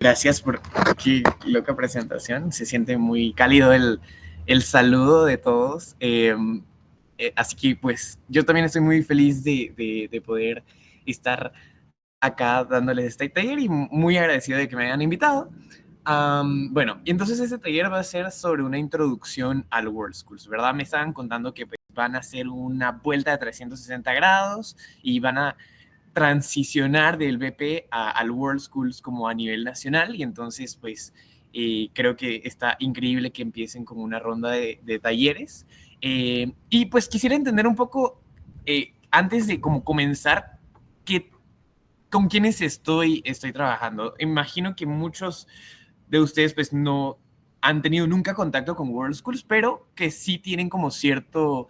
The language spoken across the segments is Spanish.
Gracias por qué loca presentación. Se siente muy cálido el saludo de todos. Así que pues yo también estoy muy feliz de poder estar acá dándoles este taller y muy agradecido de que me hayan invitado. Bueno, y entonces este taller va a ser sobre una introducción al World Schools, ¿verdad? Me estaban contando que pues, van a hacer una vuelta de 360 grados y van a transicionar del BP al World Schools como a nivel nacional y entonces pues creo que está increíble que empiecen como una ronda de talleres y pues quisiera entender un poco antes de como comenzar que, con quiénes estoy trabajando. Imagino que muchos de ustedes pues no han tenido nunca contacto con World Schools, pero que sí tienen como cierto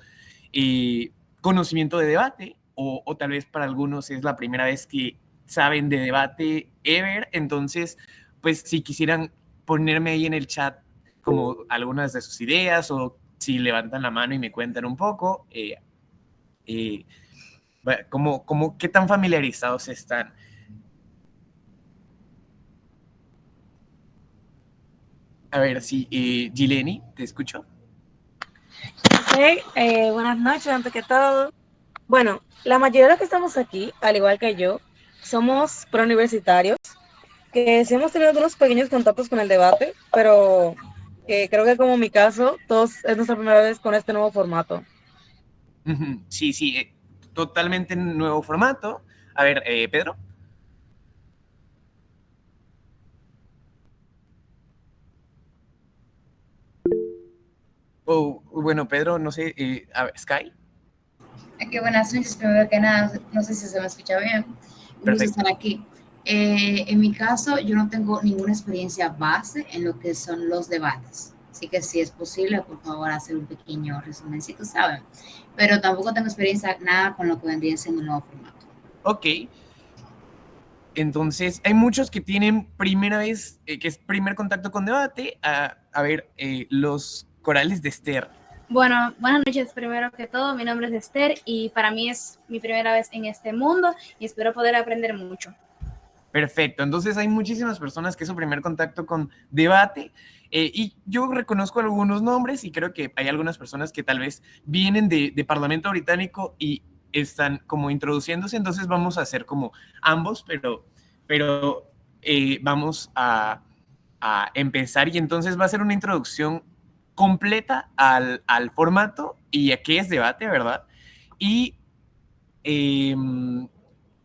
eh, conocimiento de debate, o tal vez para algunos es la primera vez que saben de debate ever, entonces, pues si quisieran ponerme ahí en el chat como algunas de sus ideas, o si levantan la mano y me cuentan un poco, eh, qué tan familiarizados están. A ver, si Gileni, ¿te escucho? Ok, buenas noches, antes que todo. Bueno, la mayoría de los que estamos aquí, al igual que yo, somos preuniversitarios, que sí hemos tenido unos pequeños contactos con el debate, pero creo que como mi caso, todos es nuestra primera vez con este nuevo formato. Ujú, sí, sí, totalmente nuevo formato. A ver, Pedro. Bueno, Pedro, no sé, a ver, Sky, Aquí, buenas noches, primero que nada, no sé si se me escucha bien, un gusto estar perfecto. aquí. En mi caso, yo no tengo ninguna experiencia base en lo que son los debates, así que si es posible, por favor, hacer un pequeño resumencito, ¿saben? Pero tampoco tengo experiencia nada con lo que vendría siendo un nuevo formato. Ok, entonces hay muchos que tienen primera vez, que es primer contacto con debate. A ver, los corales de Esther. Bueno, buenas noches primero que todo. Mi nombre es Esther y para mí es mi primera vez en este mundo y espero poder aprender mucho. Perfecto, entonces hay muchísimas personas que es su primer contacto con debate y yo reconozco algunos nombres y creo que hay algunas personas que tal vez vienen de Parlamento Británico y están como introduciéndose, entonces vamos a hacer como ambos, pero vamos a empezar y entonces va a ser una introducción completa al formato y a qué es debate, ¿verdad? Y eh,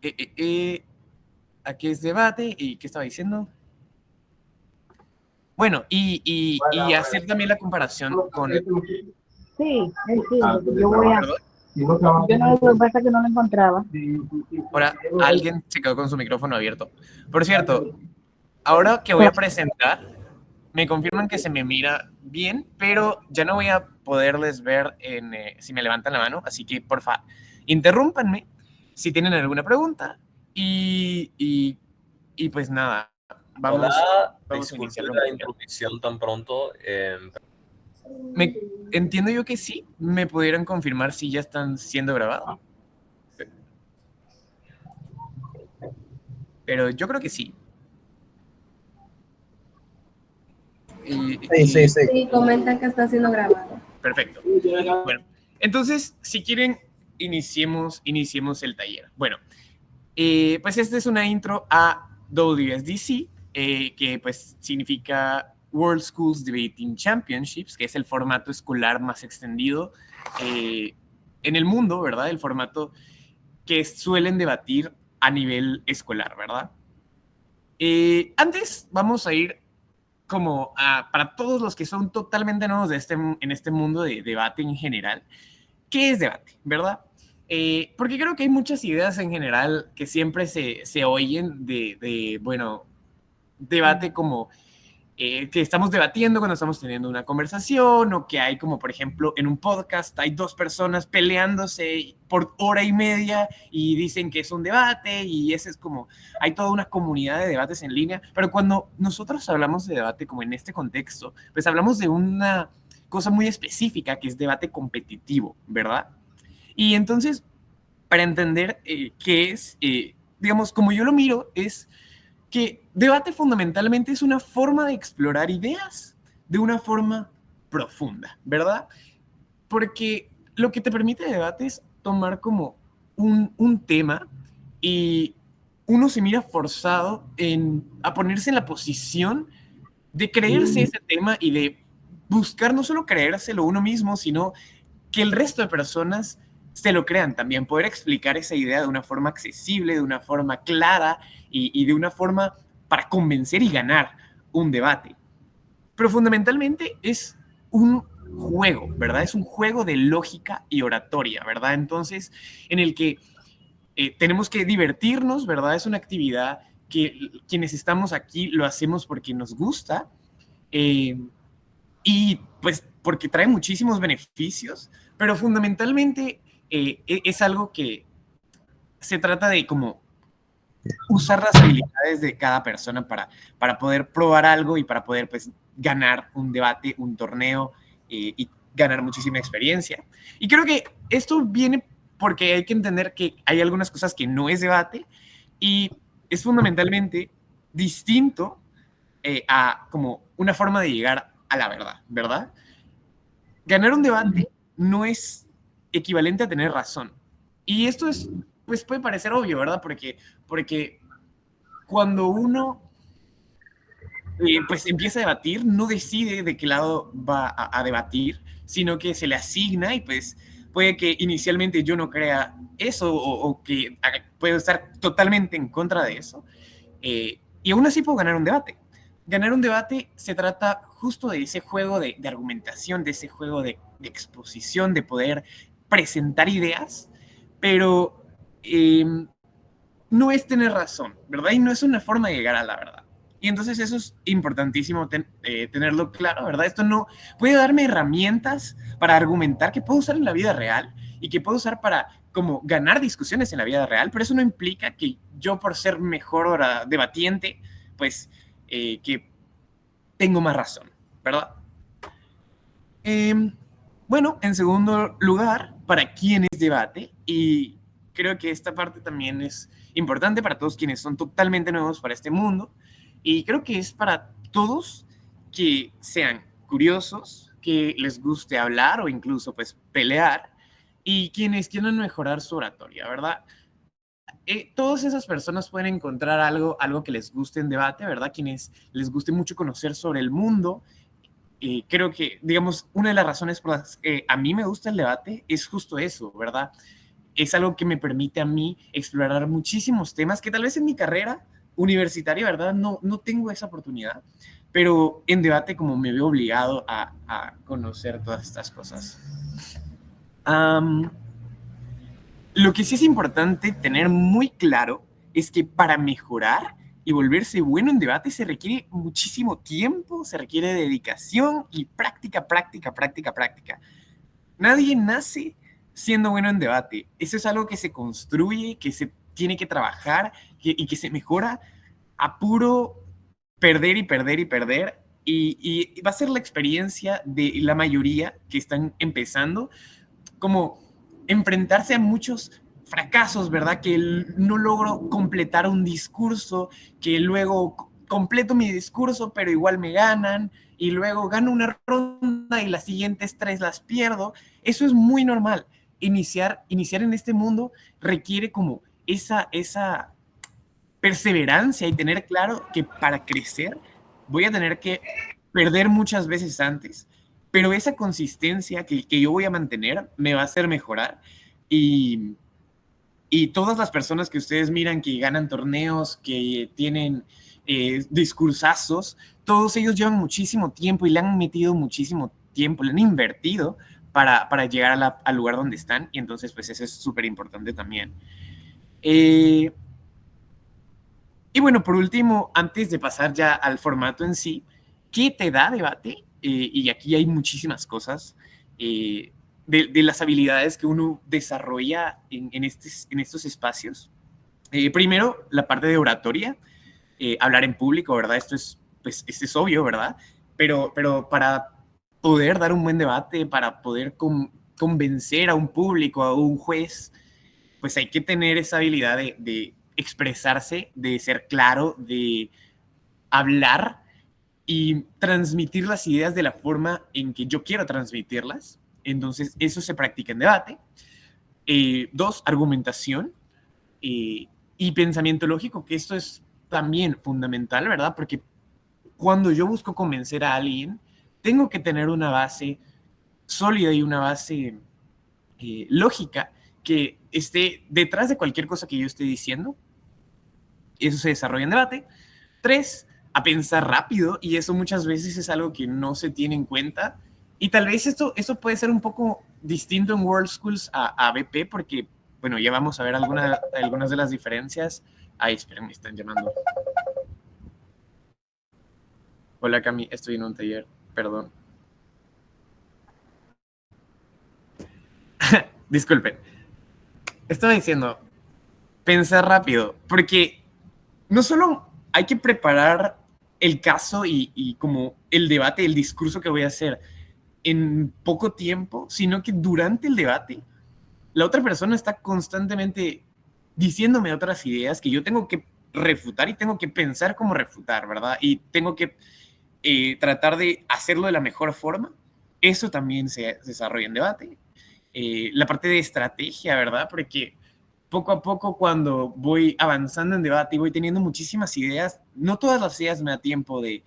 eh, eh, eh, aquí es debate y qué estaba diciendo. Bueno, y hacer también la comparación con... Sí, yo voy a. ¿Perdón? Yo no, lo que pasa es que no lo encontraba. Ahora alguien se quedó con su micrófono abierto. Por cierto, ahora que voy a presentar, me confirman que se me mira bien, pero ya no voy a poderles ver si me levantan la mano, así que porfa, interrúmpanme si tienen alguna pregunta y pues nada, Hola, vamos a disculpe iniciar con la primero. introducción tan pronto. Entiendo yo que sí. ¿Me pudieran confirmar si ya están siendo grabados? Pero yo creo que sí. Sí. Sí, comentan que está siendo grabado. Perfecto. Bueno, entonces, si quieren, iniciemos el taller. Bueno, pues esta es una intro a WSDC, que pues significa World Schools Debating Championships, que es el formato escolar más extendido en el mundo, ¿verdad? El formato que suelen debatir a nivel escolar, ¿verdad? Antes vamos a ir como para todos los que son totalmente nuevos en este mundo de debate en general, ¿qué es debate, verdad? Porque creo que hay muchas ideas en general que siempre se oyen bueno, debate como que estamos debatiendo cuando estamos teniendo una conversación o que hay como, por ejemplo, en un podcast hay dos personas peleándose por hora y media y dicen que es un debate y ese es como, hay toda una comunidad de debates en línea, pero cuando nosotros hablamos de debate como en este contexto, pues hablamos de una cosa muy específica que es debate competitivo, ¿verdad? Y entonces, para entender qué es, digamos, como yo lo miro, es que debate fundamentalmente es una forma de explorar ideas de una forma profunda, ¿verdad? Porque lo que te permite el debate es tomar como un tema y uno se mira forzado a ponerse en la posición de creerse ese tema y de buscar no solo creérselo uno mismo, sino que el resto de personas se lo crean también, poder explicar esa idea de una forma accesible, de una forma clara y de una forma para convencer y ganar un debate. Pero fundamentalmente es un juego, ¿verdad? Es un juego de lógica y oratoria, ¿verdad? Entonces, en el que tenemos que divertirnos, ¿verdad? Es una actividad que quienes estamos aquí lo hacemos porque nos gusta y pues porque trae muchísimos beneficios, pero fundamentalmente es algo que se trata de como usar las habilidades de cada persona para poder probar algo y para poder pues ganar un debate, un torneo y ganar muchísima experiencia. Y creo que esto viene porque hay que entender que hay algunas cosas que no es debate y es fundamentalmente distinto a como una forma de llegar a la verdad, ¿verdad? Ganar un debate no es equivalente a tener razón. Y esto es, pues puede parecer obvio, ¿verdad? Porque cuando uno pues empieza a debatir, no decide de qué lado va a debatir, sino que se le asigna y pues puede que inicialmente yo no crea eso o que puedo estar totalmente en contra de eso. Y aún así puedo ganar un debate. Ganar un debate se trata justo de ese juego de argumentación, de ese juego de exposición, de poder presentar ideas, pero no es tener razón, ¿verdad? Y no es una forma de llegar a la verdad. Y entonces eso es importantísimo tenerlo claro, ¿verdad? Esto no puede darme herramientas para argumentar que puedo usar en la vida real y que puedo usar para como ganar discusiones en la vida real, pero eso no implica que yo por ser mejor debatiente, pues que tengo más razón, ¿verdad? Bueno, en segundo lugar, ¿para quién es debate? Y creo que esta parte también es importante para todos quienes son totalmente nuevos para este mundo. Y creo que es para todos que sean curiosos, que les guste hablar o incluso pues pelear y quienes quieran mejorar su oratoria, ¿verdad? Todas esas personas pueden encontrar algo que les guste en debate, ¿verdad? Quienes les guste mucho conocer sobre el mundo. Creo que, digamos, una de las razones por las que a mí me gusta el debate es justo eso, ¿verdad? Es algo que me permite a mí explorar muchísimos temas que tal vez en mi carrera universitaria, ¿verdad? No tengo esa oportunidad, pero en debate como me veo obligado a conocer todas estas cosas. Lo que sí es importante tener muy claro es que para mejorar y volverse bueno en debate se requiere muchísimo tiempo, se requiere dedicación y práctica, práctica, práctica, práctica. Nadie nace siendo bueno en debate. Eso es algo que se construye, que se tiene que trabajar y que se mejora a puro perder y perder y perder. Y va a ser la experiencia de la mayoría que están empezando, como enfrentarse a muchos fracasos, ¿verdad? Que no logro completar un discurso, que luego completo mi discurso, pero igual me ganan, y luego gano una ronda y las siguientes 3 las pierdo. Eso es muy normal. Iniciar en este mundo requiere como esa perseverancia y tener claro que para crecer voy a tener que perder muchas veces antes, pero esa consistencia que yo voy a mantener me va a hacer mejorar y todas las personas que ustedes miran que ganan torneos, que tienen discursazos, todos ellos llevan muchísimo tiempo y le han metido muchísimo tiempo, le han invertido para llegar al lugar donde están y entonces pues eso es súper importante también. Y bueno, por último, antes de pasar ya al formato en sí, ¿qué te da debate? Y aquí hay muchísimas cosas de las habilidades que uno desarrolla en estos espacios. Primero, la parte de oratoria, hablar en público, ¿verdad? Esto es obvio, ¿verdad? Pero para poder dar un buen debate, para poder convencer a un público, a un juez, pues hay que tener esa habilidad de expresarse, de ser claro, de hablar y transmitir las ideas de la forma en que yo quiero transmitirlas. Entonces, eso se practica en debate. 2, argumentación y pensamiento lógico, que esto es también fundamental, ¿verdad? Porque cuando yo busco convencer a alguien, tengo que tener una base sólida y una base lógica que esté detrás de cualquier cosa que yo esté diciendo. Eso se desarrolla en debate. 3, a pensar rápido, y eso muchas veces es algo que no se tiene en cuenta. Y tal vez esto puede ser un poco distinto en World Schools a BP, porque, bueno, ya vamos a ver algunas de las diferencias. Ay, esperen, me están llamando. Hola, Cami, estoy en un taller, perdón. Disculpen. Estaba diciendo, pensar rápido, porque no solo hay que preparar el caso y como el debate, el discurso que voy a hacer en poco tiempo, sino que durante el debate la otra persona está constantemente diciéndome otras ideas que yo tengo que refutar y tengo que pensar cómo refutar, ¿verdad? Y tengo que tratar de hacerlo de la mejor forma. Eso también se desarrolla en debate. La parte de estrategia, ¿verdad? Porque poco a poco, cuando voy avanzando en debate y voy teniendo muchísimas ideas, no todas las ideas me da tiempo de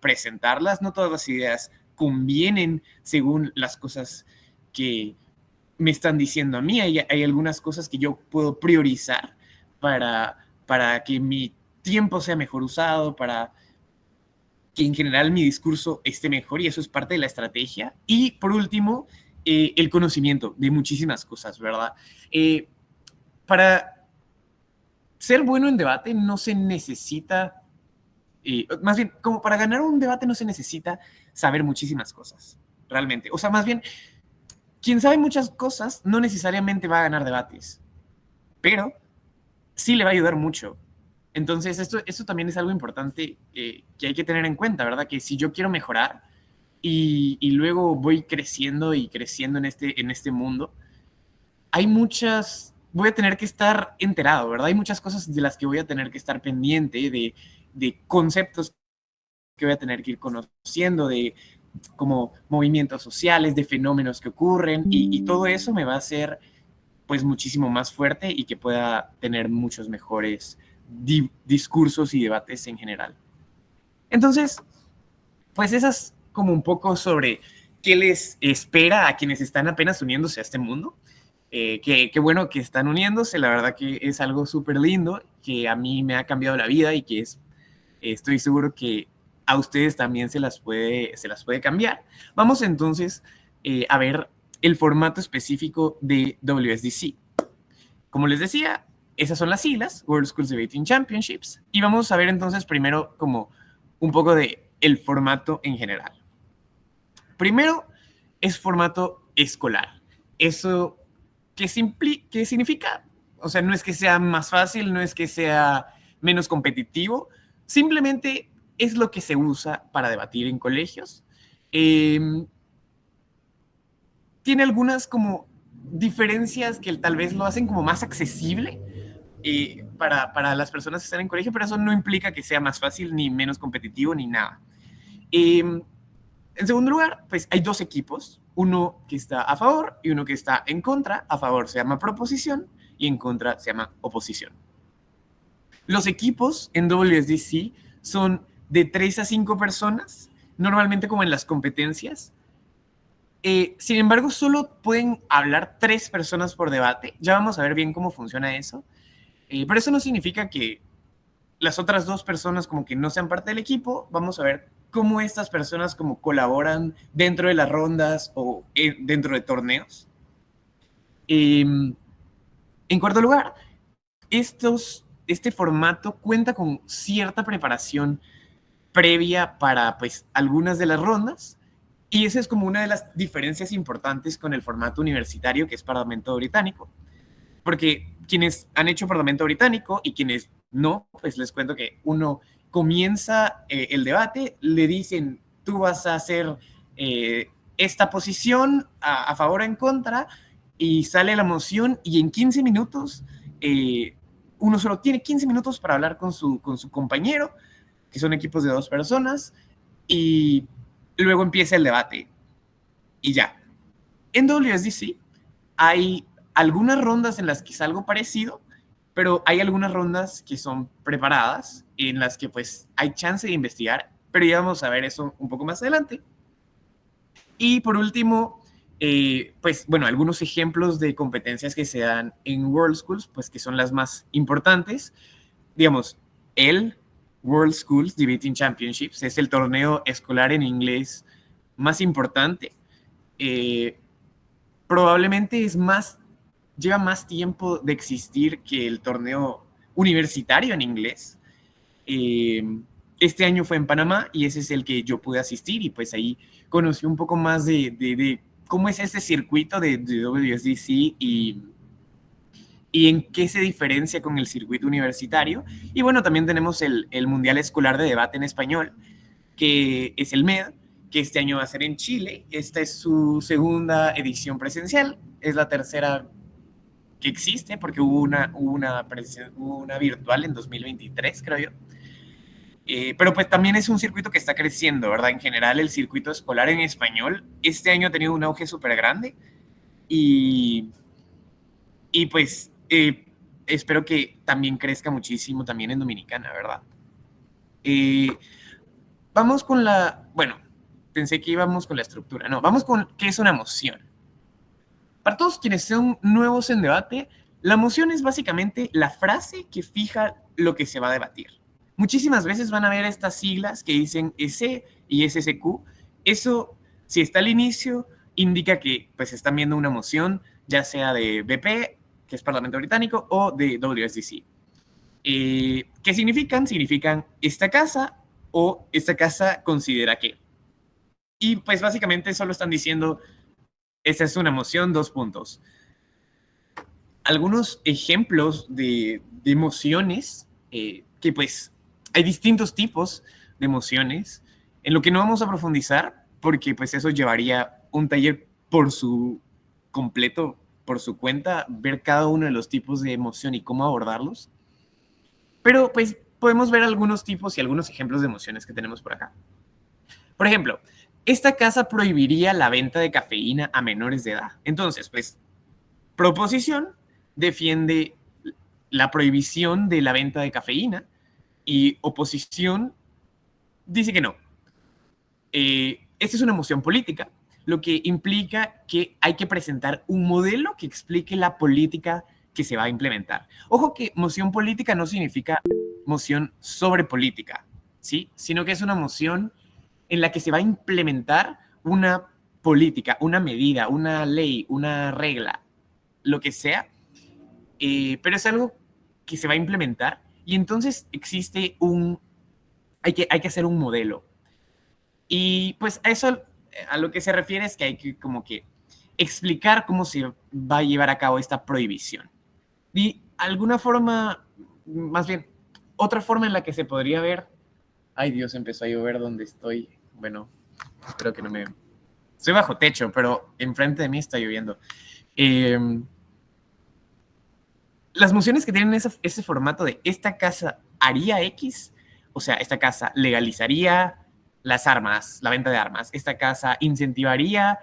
presentarlas, no todas las ideas convienen según las cosas que me están diciendo a mí. Hay algunas cosas que yo puedo priorizar para que mi tiempo sea mejor usado, para que en general mi discurso esté mejor, y eso es parte de la estrategia. Y por último, el conocimiento de muchísimas cosas, ¿verdad? Para ser bueno en debate no se necesita, más bien, como para ganar un debate no se necesita saber muchísimas cosas, realmente. O sea, más bien, quien sabe muchas cosas no necesariamente va a ganar debates, pero sí le va a ayudar mucho. Entonces, esto también es algo importante que hay que tener en cuenta, ¿verdad? Que si yo quiero mejorar y luego voy creciendo y creciendo en este mundo, voy a tener que estar enterado, ¿verdad? Hay muchas cosas de las que voy a tener que estar pendiente, de conceptos que voy a tener que ir conociendo, de como movimientos sociales, de fenómenos que ocurren, y todo eso me va a hacer pues muchísimo más fuerte y que pueda tener muchos mejores discursos y debates en general. Entonces, pues esas como un poco sobre qué les espera a quienes están apenas uniéndose a este mundo. Qué bueno que están uniéndose, la verdad que es algo súper lindo, que a mí me ha cambiado la vida y que estoy seguro que a ustedes también se las puede cambiar. Vamos entonces a ver el formato específico de WSDC. Como les decía, esas son las siglas, World Schools Debating Championships, y vamos a ver entonces primero como un poco de el formato en general. Primero es formato escolar. Eso, ¿qué significa? O sea, no es que sea más fácil, no es que sea menos competitivo, simplemente es lo que se usa para debatir en colegios. Tiene algunas como diferencias que tal vez lo hacen como más accesible para las personas que están en colegio, pero eso no implica que sea más fácil, ni menos competitivo, ni nada. En segundo lugar, pues hay dos equipos, uno que está a favor y uno que está en contra. A favor se llama proposición y en contra se llama oposición. Los equipos en WSDC son de 3 a 5 personas, normalmente como en las competencias. Sin embargo, solo pueden hablar 3 personas por debate. Ya vamos a ver bien cómo funciona eso. Pero eso no significa que las otras 2 personas como que no sean parte del equipo. Vamos a ver cómo estas personas como colaboran dentro de las rondas o dentro de torneos. En cuarto lugar, este formato cuenta con cierta preparación previa para pues algunas de las rondas, y esa es como una de las diferencias importantes con el formato universitario, que es Parlamento Británico, porque quienes han hecho Parlamento Británico y quienes no, pues les cuento que uno comienza el debate, le dicen, tú vas a hacer esta posición a favor o en contra, y sale la moción, y en 15 minutos uno solo tiene 15 minutos para hablar con su compañero, que son equipos de 2 personas, y luego empieza el debate. Y ya. En WSDC hay algunas rondas en las que es algo parecido, pero hay algunas rondas que son preparadas, en las que pues hay chance de investigar, pero ya vamos a ver eso un poco más adelante. Y por último, pues bueno, algunos ejemplos de competencias que se dan en World Schools, pues que son las más importantes. Digamos, el World Schools Debating Championships es el torneo escolar en inglés más importante. Probablemente lleva más tiempo de existir que el torneo universitario en inglés. Este año fue en Panamá y ese es el que yo pude asistir, y pues ahí conocí un poco más de cómo es este circuito de WSDC y en qué se diferencia con el circuito universitario. Y bueno, también tenemos el Mundial Escolar de Debate en Español, que es el MED, que este año va a ser en Chile. Esta es su segunda edición presencial, es la tercera que existe, porque hubo una virtual en 2023, creo yo. Pero pues también es un circuito que está creciendo, ¿verdad? En general, el circuito escolar en español este año ha tenido un auge súper grande, y pues espero que también crezca muchísimo también en Dominicana, ¿verdad? Vamos con bueno, pensé que íbamos con la estructura. No, vamos con qué es una moción. Para todos quienes son nuevos en debate, la moción es básicamente la frase que fija lo que se va a debatir. Muchísimas veces van a ver estas siglas que dicen SE y SSQ. Eso, si está al inicio, indica que pues están viendo una moción, ya sea de BP, que es Parlamento Británico, o de WSDC. ¿Qué significan? Significan esta casa o esta casa considera que. Y pues básicamente solo están diciendo, esta es una moción, 2 puntos. Algunos ejemplos de mociones, que pues hay distintos tipos de mociones, en lo que no vamos a profundizar, porque pues eso llevaría un taller por su completo, por su cuenta, ver cada uno de los tipos de emoción y cómo abordarlos. Pero pues podemos ver algunos tipos y algunos ejemplos de emociones que tenemos por acá. Por ejemplo, esta casa prohibiría la venta de cafeína a menores de edad. Entonces, pues, proposición defiende la prohibición de la venta de cafeína, y oposición dice que no. Esta es una moción política, lo que implica que hay que presentar un modelo que explique la política que se va a implementar. Ojo que moción política no significa moción sobre política, ¿sí? Sino que es una moción en la que se va a implementar una política, una medida, una ley, una regla, lo que sea, pero es algo que se va a implementar, y entonces existe hay que hacer un modelo. Y pues a lo que se refiere es que hay que como que explicar cómo se va a llevar a cabo esta prohibición. Y alguna forma, más bien, otra forma en la que se podría ver, ay Dios, empezó a llover donde estoy. Bueno, espero que no me... Estoy bajo techo, pero enfrente de mí está lloviendo. Las mociones que tienen ese formato de esta casa haría X, o sea, esta casa legalizaría las armas, la venta de armas, esta casa incentivaría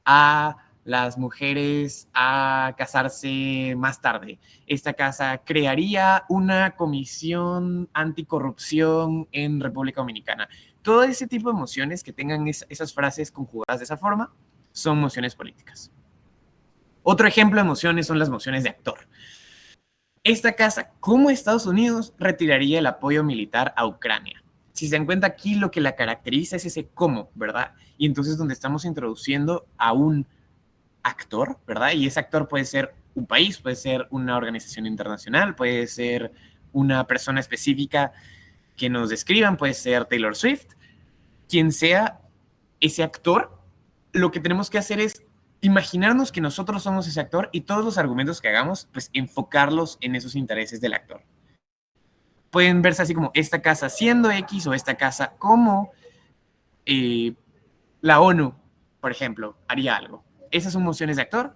a las mujeres a casarse más tarde, esta casa crearía una comisión anticorrupción en República Dominicana. Todo ese tipo de mociones que tengan esas frases conjugadas de esa forma son mociones políticas. Otro ejemplo de mociones son las mociones de actor. Esta casa, como Estados Unidos, retiraría el apoyo militar a Ucrania. Si se dan cuenta aquí, lo que la caracteriza es ese cómo, ¿verdad? Y entonces donde estamos introduciendo a un actor, ¿verdad? Y ese actor puede ser un país, puede ser una organización internacional, puede ser una persona específica que nos describan, puede ser Taylor Swift. Quien sea ese actor, lo que tenemos que hacer es imaginarnos que nosotros somos ese actor, y todos los argumentos que hagamos, pues enfocarlos en esos intereses del actor. Pueden verse así como esta casa siendo X, o esta casa como la ONU, por ejemplo, haría algo. Esas son mociones de actor.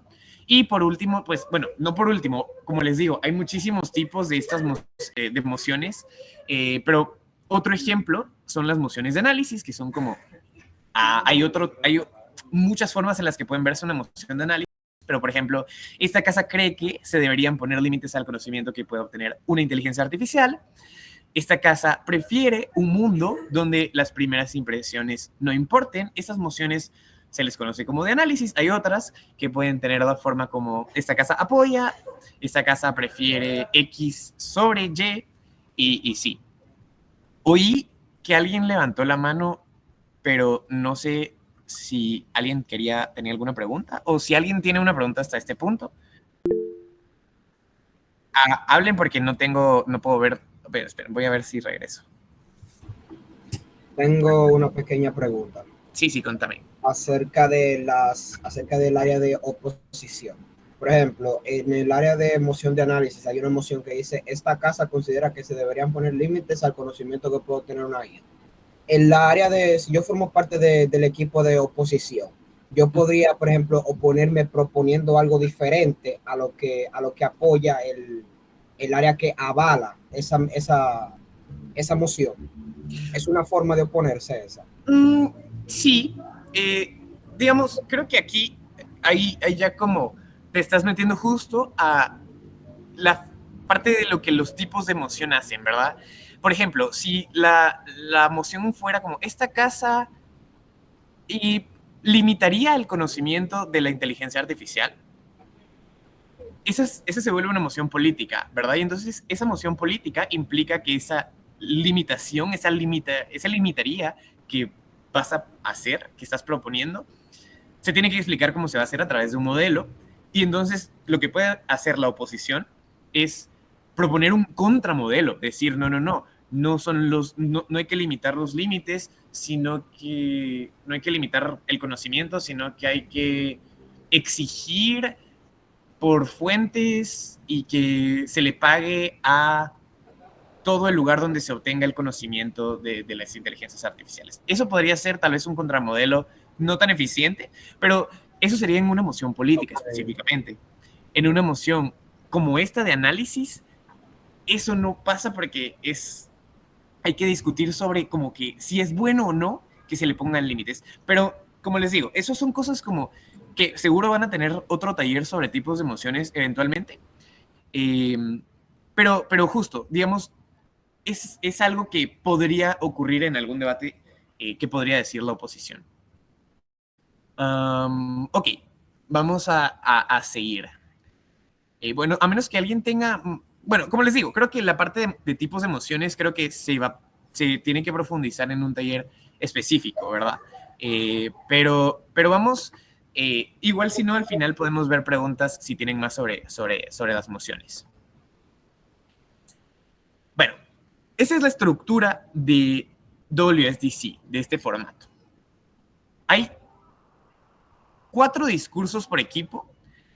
Y por último, pues bueno, no por último, como les digo, hay muchísimos tipos de estas de emociones, pero otro ejemplo son las emociones de análisis, que son como, hay muchas formas en las que pueden verse una emoción de análisis, pero por ejemplo, esta casa cree que se deberían poner límites al conocimiento que puede obtener una inteligencia artificial. Esta casa prefiere un mundo donde las primeras impresiones no importen. Estas emociones se les conoce como de análisis. Hay otras que pueden tener la forma como esta casa apoya, esta casa prefiere X sobre Y y sí. Oí que alguien levantó la mano, pero no sé si alguien tenía alguna pregunta o si alguien tiene una pregunta hasta este punto. Hablen porque no puedo ver. Esperen, voy a ver si regreso. Tengo una pequeña pregunta. Sí, contame. Acerca del área de oposición. Por ejemplo, en el área de emoción de análisis hay una emoción que dice, esta casa considera que se deberían poner límites al conocimiento que puede tener una IA. En la área si yo formo parte del equipo de oposición, yo podría, por ejemplo, oponerme proponiendo algo diferente a lo que apoya el área que avala esa moción. Es una forma de oponerse a esa. Sí, digamos, creo que aquí hay ya como te estás metiendo justo a la parte de lo que los tipos de emoción hacen, ¿verdad? Por ejemplo, si la emoción fuera como esta casa y limitaría el conocimiento de la inteligencia artificial, esa se vuelve una emoción política, ¿verdad? Y entonces esa emoción política implica que esa limitación, esa limitaría que vas a hacer, que estás proponiendo, se tiene que explicar cómo se va a hacer a través de un modelo. Y entonces lo que puede hacer la oposición es proponer un contramodelo, decir, no hay que limitar los límites, sino que no hay que limitar el conocimiento, sino que hay que exigir por fuentes y que se le pague a todo el lugar donde se obtenga el conocimiento de las inteligencias artificiales. Eso podría ser tal vez un contramodelo no tan eficiente, pero eso sería en una emoción política específicamente. En una emoción como esta de análisis, eso no pasa porque hay que discutir sobre como que si es bueno o no que se le pongan límites. Pero, como les digo, eso son cosas como que seguro van a tener otro taller sobre tipos de emociones eventualmente. Pero justo, digamos, es algo que podría ocurrir en algún debate que podría decir la oposición. Ok, vamos a seguir. Bueno, a menos que alguien tenga... Bueno, como les digo, creo que la parte de tipos de emociones creo que se tiene que profundizar en un taller específico, ¿verdad? Pero vamos... igual si no, al final podemos ver preguntas si tienen más sobre las emociones. Bueno, esa es la estructura de WSDC, de este formato. Hay 4 discursos por equipo,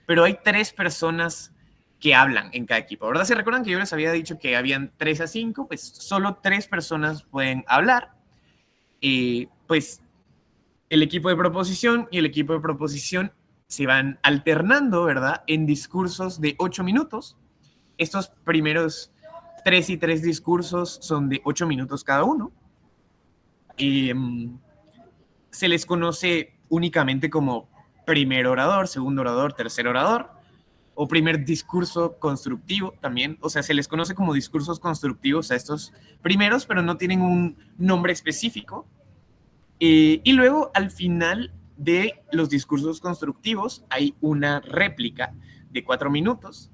pero hay 3 personas que hablan en cada equipo, ¿verdad? ¿Se recuerdan que yo les había dicho que habían 3 a 5? Pues solo 3 personas pueden hablar. Pues el equipo de proposición y el equipo de proposición se van alternando, ¿verdad? En discursos de 8 minutos. Estos primeros 3 y 3 discursos son de 8 minutos cada uno. Se les conoce únicamente como primer orador, segundo orador, tercer orador, o primer discurso constructivo también. O sea, se les conoce como discursos constructivos a estos primeros, pero no tienen un nombre específico. Y luego, al final de los discursos constructivos, hay una réplica de 4 minutos,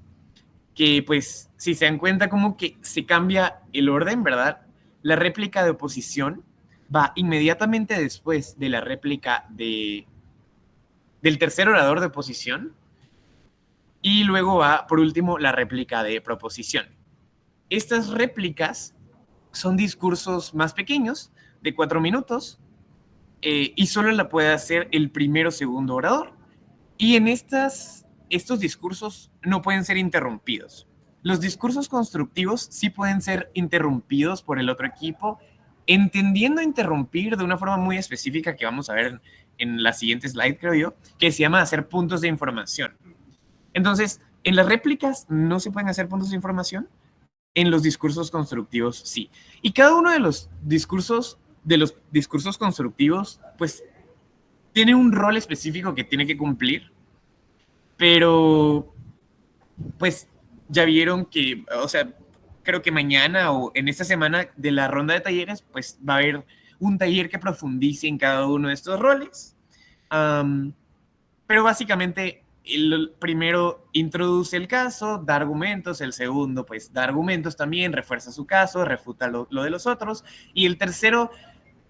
que pues, si se dan cuenta, como que se cambia el orden, ¿verdad? La réplica de oposición va inmediatamente después de la réplica del tercer orador de oposición, y luego va, por último, la réplica de proposición. Estas réplicas son discursos más pequeños, de 4 minutos, y solo la puede hacer el primero o segundo orador. Y en estos discursos no pueden ser interrumpidos. Los discursos constructivos sí pueden ser interrumpidos por el otro equipo, entendiendo interrumpir de una forma muy específica que vamos a ver en la siguiente slide, creo yo, que se llama hacer puntos de información. Entonces, en las réplicas no se pueden hacer puntos de información, en los discursos constructivos sí. Y cada uno de los discursos constructivos, pues, tiene un rol específico que tiene que cumplir, pero, pues, ya vieron que, o sea, creo que mañana o en esta semana de la ronda de talleres, pues, va a haber un taller que profundice en cada uno de estos roles. Pero básicamente el primero introduce el caso, da argumentos, el segundo pues da argumentos también, refuerza su caso, refuta lo de los otros, y el tercero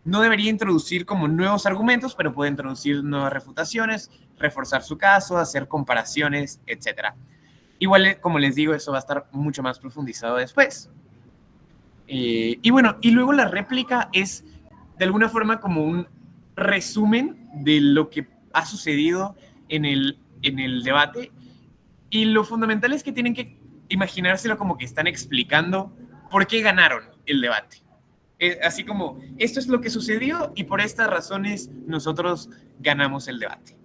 no debería introducir como nuevos argumentos, pero puede introducir nuevas refutaciones, reforzar su caso, hacer comparaciones, etc. Igual, como les digo, eso va a estar mucho más profundizado después. Y bueno, y luego la réplica es de alguna forma como un resumen de lo que ha sucedido en el debate, y lo fundamental es que tienen que imaginárselo como que están explicando por qué ganaron el debate. Así como, esto es lo que sucedió y por estas razones nosotros ganamos el debate.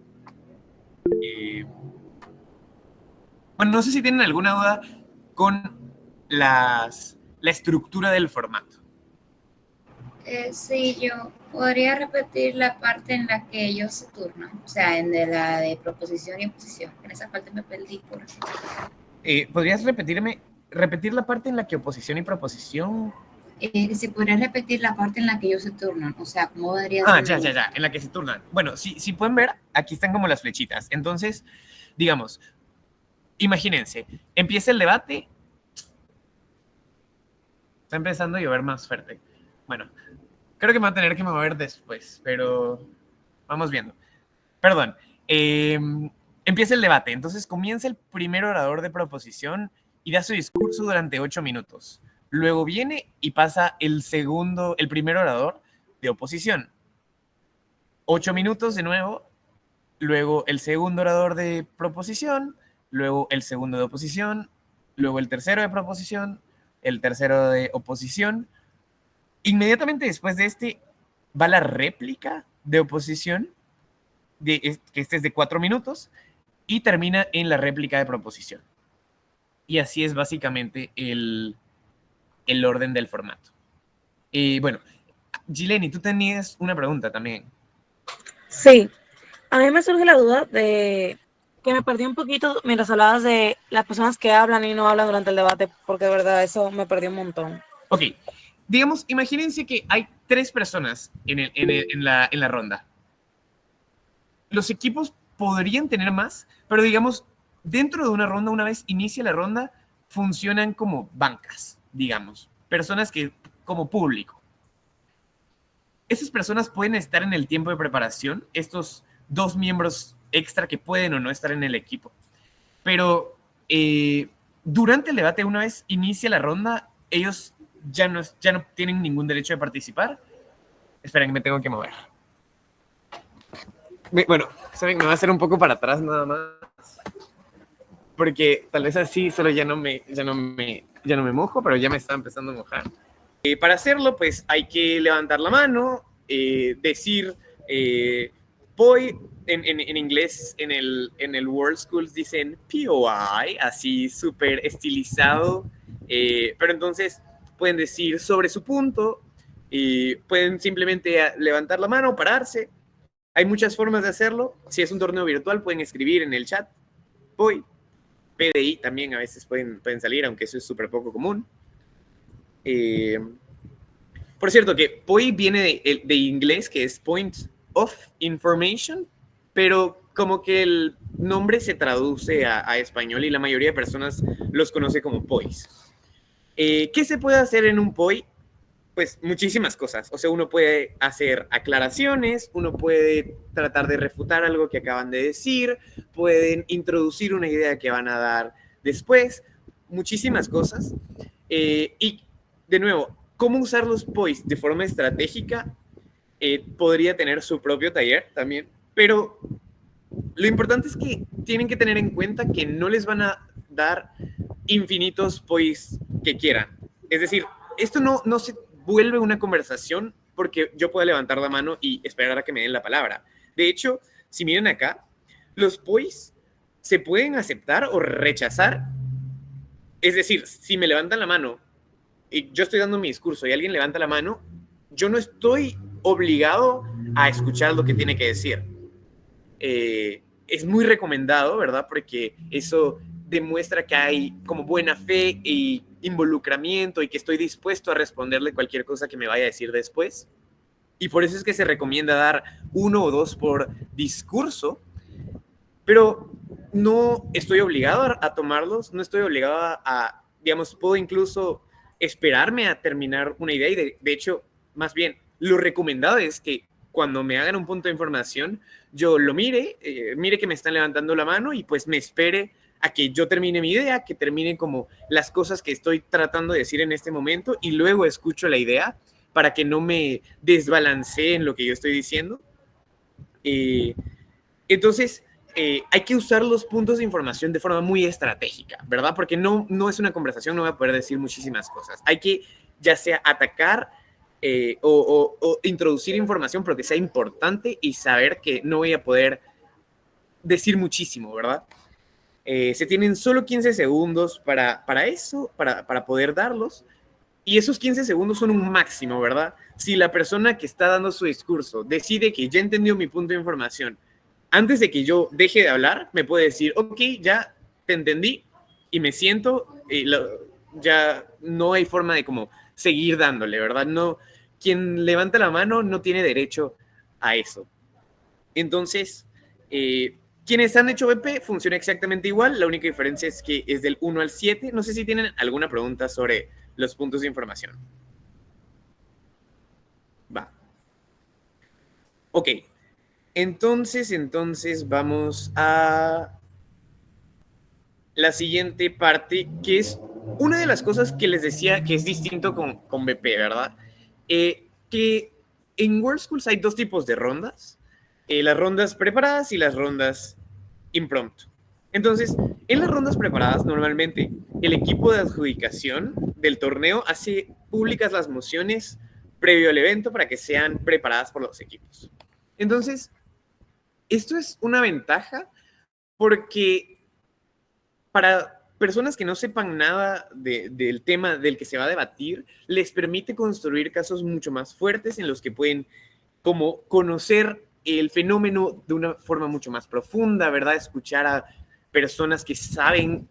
Bueno, no sé si tienen alguna duda con la estructura del formato. Sí, yo podría repetir la parte en la que ellos se turnan, o sea, en la de proposición y oposición. En esa parte me perdí por eso. ¿Podrías repetir la parte en la que oposición y proposición? Si podrías repetir la parte en la que ellos se turnan, o sea, ¿cómo debería ser? Ya, en la que se turnan. Bueno, si pueden ver, aquí están como las flechitas. Entonces, digamos, imagínense, empieza el debate. Está empezando a llover más fuerte. Bueno, creo que me voy a tener que mover después, pero vamos viendo. Perdón. Empieza el debate. Entonces comienza el primer orador de proposición y da su discurso durante 8 minutos. Luego viene y pasa el primer orador de oposición. 8 minutos de nuevo. Luego el segundo orador de proposición. Luego el segundo de oposición. Luego el tercero de proposición. El tercero de oposición. Inmediatamente después de este va la réplica de oposición, que este es de 4 minutos, y termina en la réplica de proposición. Y así es básicamente el orden del formato. Bueno, Gileni, tú tenías una pregunta también. Sí, a mí me surge la duda de que me perdí un poquito mientras hablabas de las personas que hablan y no hablan durante el debate, porque de verdad eso me perdí un montón. Ok, digamos, imagínense que hay 3 personas en la ronda. Los equipos podrían tener más, pero digamos, dentro de una ronda, una vez inicia la ronda, funcionan como bancas, digamos, personas que, como público. Esas personas pueden estar en el tiempo de preparación, estos 2 miembros extra que pueden o no estar en el equipo. Pero durante el debate, una vez inicia la ronda, ellos ya no tienen ningún derecho de participar. Esperen, me tengo que mover. Bueno, saben, me va a hacer un poco para atrás nada más, porque tal vez así solo ya no me mojo, pero ya me está empezando a mojar. Para hacerlo, pues hay que levantar la mano, decir POI, en inglés, en el World Schools dicen POI, así súper estilizado, pero entonces pueden decir sobre su punto, pueden simplemente levantar la mano, pararse. Hay muchas formas de hacerlo. Si es un torneo virtual, pueden escribir en el chat POI. PDI también a veces pueden salir, aunque eso es súper poco común. Por cierto, que POI viene de inglés, que es Point of Information, pero como que el nombre se traduce a español y la mayoría de personas los conoce como POIs. ¿Qué se puede hacer en un POI? Pues muchísimas cosas. O sea, uno puede hacer aclaraciones, uno puede tratar de refutar algo que acaban de decir, pueden introducir una idea que van a dar después, muchísimas cosas. Y, de nuevo, cómo usar los POIs de forma estratégica podría tener su propio taller también, pero lo importante es que tienen que tener en cuenta que no les van a dar infinitos POIs que quieran. Es decir, esto no se vuelve una conversación porque yo pueda levantar la mano y esperar a que me den la palabra. De hecho, si miren acá, los POIs se pueden aceptar o rechazar. Es decir, si me levantan la mano y yo estoy dando mi discurso y alguien levanta la mano, yo no estoy obligado a escuchar lo que tiene que decir. Es muy recomendado, ¿verdad? Porque eso demuestra que hay como buena fe y involucramiento y que estoy dispuesto a responderle cualquier cosa que me vaya a decir después. Y por eso es que se recomienda dar 1 o 2 por discurso, pero no estoy obligado a tomarlos, no estoy obligado digamos, puedo incluso esperarme a terminar una idea y de hecho, más bien, lo recomendado es que cuando me hagan un punto de información, yo lo mire que me están levantando la mano y pues me espere a que yo termine mi idea, que termine como las cosas que estoy tratando de decir en este momento y luego escucho la idea para que no me desbalancee en lo que yo estoy diciendo. Entonces, hay que usar los puntos de información de forma muy estratégica, ¿verdad? Porque no es una conversación, no voy a poder decir muchísimas cosas. Hay que ya sea atacar o introducir información pero que sea importante y saber que no voy a poder decir muchísimo, ¿verdad? Se tienen solo 15 segundos para eso, para poder darlos. Y esos 15 segundos son un máximo, ¿verdad? Si la persona que está dando su discurso decide que ya entendió mi punto de información, antes de que yo deje de hablar, me puede decir, ok, ya te entendí y me siento, ya no hay forma de como seguir dándole, ¿verdad? No, quien levanta la mano no tiene derecho a eso. Entonces, quienes han hecho BP funciona exactamente igual, la única diferencia es que es del 1 al 7. No sé si tienen alguna pregunta sobre los puntos de información. Va. Ok. Entonces vamos a la siguiente parte, que es una de las cosas que les decía que es distinto con BP, ¿verdad? Que en World Schools hay 2 tipos de rondas. Las rondas preparadas y las rondas impromptu. Entonces, en las rondas preparadas, normalmente el equipo de adjudicación del torneo hace públicas las mociones previo al evento para que sean preparadas por los equipos. Entonces, esto es una ventaja porque para personas que no sepan nada del tema del que se va a debatir, les permite construir casos mucho más fuertes en los que pueden como conocer el fenómeno de una forma mucho más profunda, ¿verdad? Escuchar a personas que saben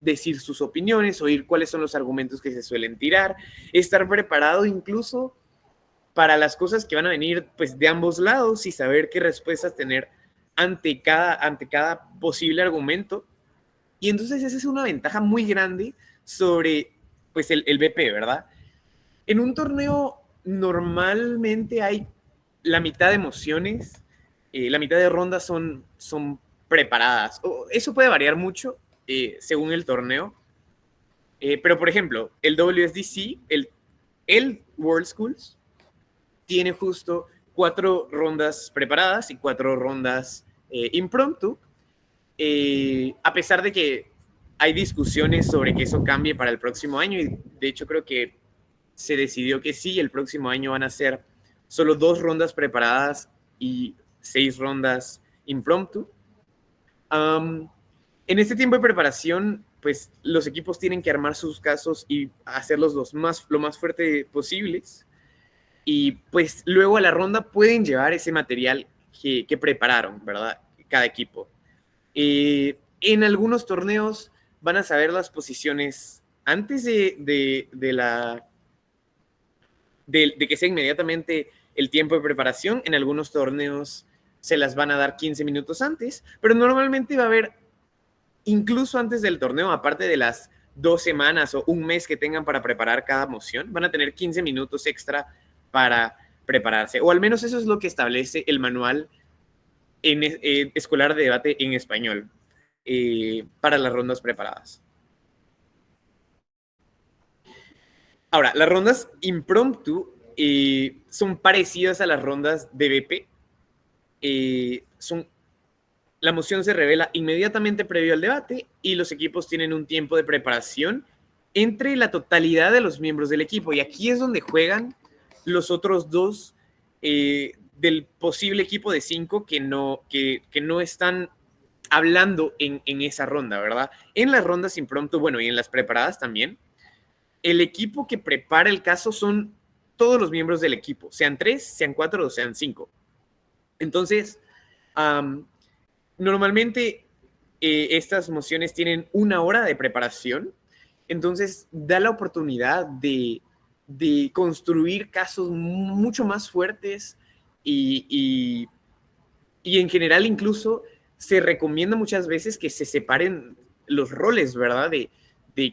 decir sus opiniones, oír cuáles son los argumentos que se suelen tirar, estar preparado incluso para las cosas que van a venir pues de ambos lados y saber qué respuestas tener ante cada posible argumento. Y entonces esa es una ventaja muy grande sobre pues el BP, ¿verdad? En un torneo normalmente hay la mitad de mociones, la mitad de rondas son preparadas. Eso puede variar mucho según el torneo. Pero, por ejemplo, el WSDC, el World Schools, tiene justo 4 rondas preparadas y 4 rondas impromptu. A pesar de que hay discusiones sobre que eso cambie para el próximo año, y de hecho creo que se decidió que sí, el próximo año van a ser solo 2 rondas preparadas y 6 rondas impromptu. En este tiempo de preparación, pues los equipos tienen que armar sus casos y hacerlos lo más fuerte posibles. Y pues luego a la ronda pueden llevar ese material que prepararon, ¿verdad? Cada equipo. En algunos torneos van a saber las posiciones antes de que sea inmediatamente el tiempo de preparación. En algunos torneos se las van a dar 15 minutos antes, pero normalmente va a haber, incluso antes del torneo, aparte de las 2 semanas o un mes que tengan para preparar cada moción, van a tener 15 minutos extra para prepararse, o al menos eso es lo que establece el manual escolar de debate en español para las rondas preparadas. Ahora, las rondas impromptu son parecidas a las rondas de BP. La moción se revela inmediatamente previo al debate y los equipos tienen un tiempo de preparación entre la totalidad de los miembros del equipo. Y aquí es donde juegan los otros 2 del posible equipo de 5 que no están hablando en esa ronda, ¿verdad? En las rondas impromptu, bueno, y en las preparadas también, el equipo que prepara el caso son todos los miembros del equipo, sean 3, sean 4 o sean 5. Entonces, normalmente estas mociones tienen 1 hora de preparación, entonces da la oportunidad de construir casos mucho más fuertes y en general incluso se recomienda muchas veces que se separen los roles, ¿verdad? De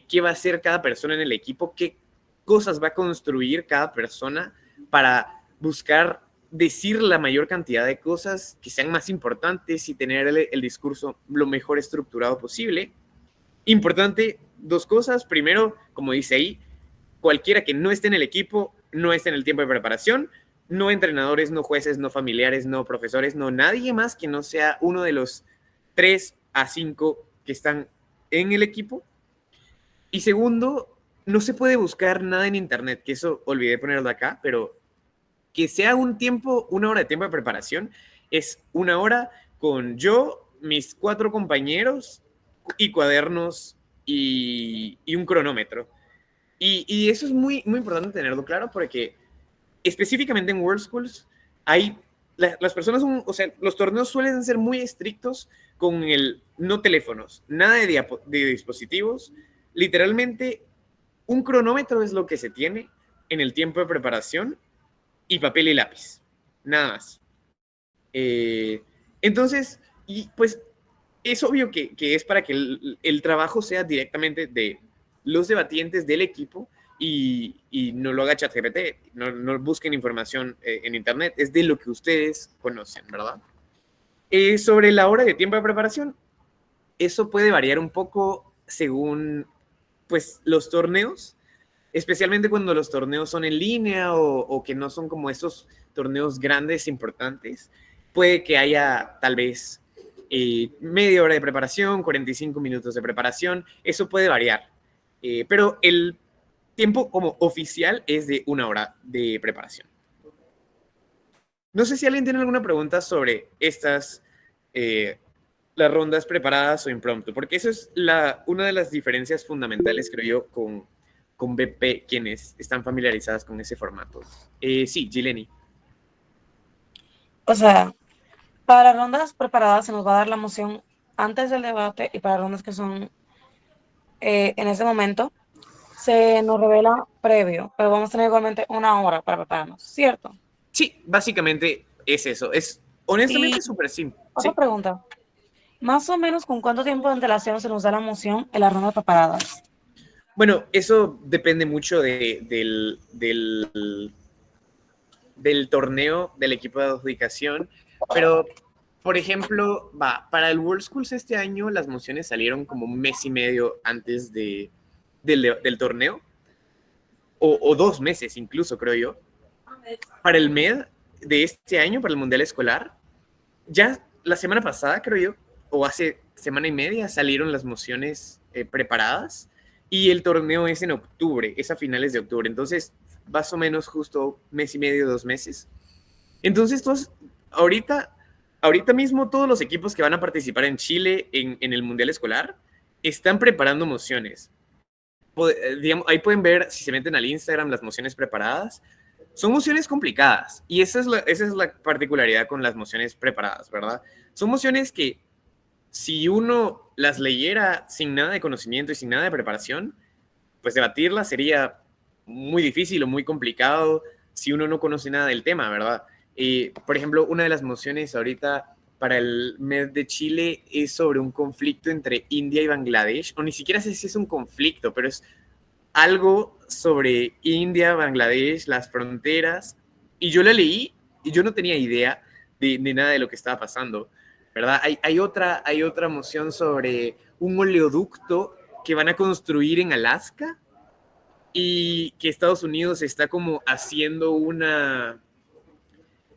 qué va a hacer cada persona en el equipo, qué cosas va a construir cada persona para buscar decir la mayor cantidad de cosas que sean más importantes y tener el discurso lo mejor estructurado posible. Importante, 2 cosas. Primero, como dice ahí, cualquiera que no esté en el equipo no esté en el tiempo de preparación. No entrenadores, no jueces, no familiares, no profesores, no nadie más que no sea uno de los 3 a 5 que están en el equipo. Y segundo, no se puede buscar nada en internet, que eso olvidé ponerlo acá, pero que sea 1 hora de tiempo de preparación, es 1 hora con yo, mis 4 compañeros y cuadernos y un cronómetro. Y eso es muy, muy importante tenerlo claro porque específicamente en World Schools las personas o sea, los torneos suelen ser muy estrictos con el no teléfonos, nada de dispositivos. Literalmente, un cronómetro es lo que se tiene en el tiempo de preparación y papel y lápiz, nada más. Entonces, y pues es obvio que es para que el trabajo sea directamente de los debatientes del equipo y no lo haga ChatGPT, no busquen información en internet, es de lo que ustedes conocen, ¿verdad? Sobre la hora de tiempo de preparación, eso puede variar un poco según pues los torneos, especialmente cuando los torneos son en línea o que no son como esos torneos grandes importantes, puede que haya tal vez media hora de preparación, 45 minutos de preparación, eso puede variar, pero el tiempo como oficial es de 1 hora de preparación. No sé si alguien tiene alguna pregunta sobre estas, las rondas preparadas o impromptu, porque eso es una de las diferencias fundamentales, creo yo, con BP, quienes están familiarizadas con ese formato. Sí, Gileni. O sea, para las rondas preparadas se nos va a dar la moción antes del debate y para rondas que son en ese momento se nos revela previo, pero vamos a tener igualmente 1 hora para prepararnos, ¿cierto? Sí, básicamente es eso. Es honestamente súper simple. Otra ¿Sí? pregunta. Más o menos, ¿con cuánto tiempo de antelación se nos da la moción en las rondas preparadas? Bueno, eso depende mucho del torneo, del equipo de adjudicación, pero, por ejemplo, para el World Schools este año las mociones salieron como 1 mes y medio antes del torneo, o 2 meses incluso, creo yo. Para el MED de este año, para el Mundial Escolar, ya la semana pasada, creo yo, o hace semana y media, salieron las mociones preparadas y el torneo es en octubre, es a finales de octubre, entonces más o menos justo 1 mes y medio, 2 meses. Entonces, ahorita mismo todos los equipos que van a participar en Chile en el Mundial Escolar están preparando mociones. Digamos, ahí pueden ver, si se meten al Instagram, las mociones preparadas. Son mociones complicadas y esa es la particularidad con las mociones preparadas, ¿verdad? Son mociones que si uno las leyera sin nada de conocimiento y sin nada de preparación, pues debatirlas sería muy difícil o muy complicado si uno no conoce nada del tema, ¿verdad? Por ejemplo, una de las mociones ahorita para el mes de Chile es sobre un conflicto entre India y Bangladesh, o ni siquiera sé si es un conflicto, pero es algo sobre India, Bangladesh, las fronteras, y yo la leí y yo no tenía idea de nada de lo que estaba pasando, ¿verdad? Hay otra moción sobre un oleoducto que van a construir en Alaska y que Estados Unidos está como haciendo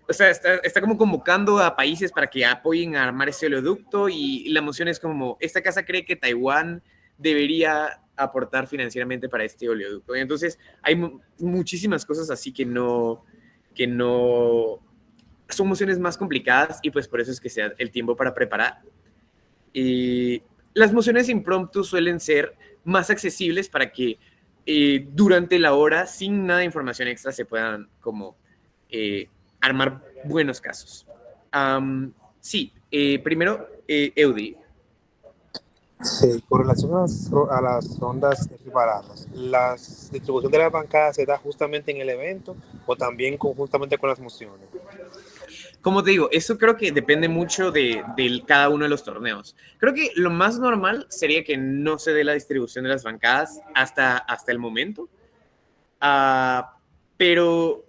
o sea, está como convocando a países para que apoyen a armar ese oleoducto y la moción es como, esta casa cree que Taiwán debería aportar financieramente para este oleoducto. Y entonces hay muchísimas cosas así que no son mociones más complicadas y pues por eso es que se da el tiempo para preparar. Las mociones impromptu suelen ser más accesibles para que durante la hora, sin nada de información extra, se puedan como armar buenos casos. Sí, primero, Eudi. Sí, con relación a las rondas preparadas, ¿la distribución de las bancadas se da justamente en el evento o también conjuntamente con las mociones? Como te digo, eso creo que depende mucho de cada uno de los torneos. Creo que lo más normal sería que no se dé la distribución de las bancadas hasta el momento. Pero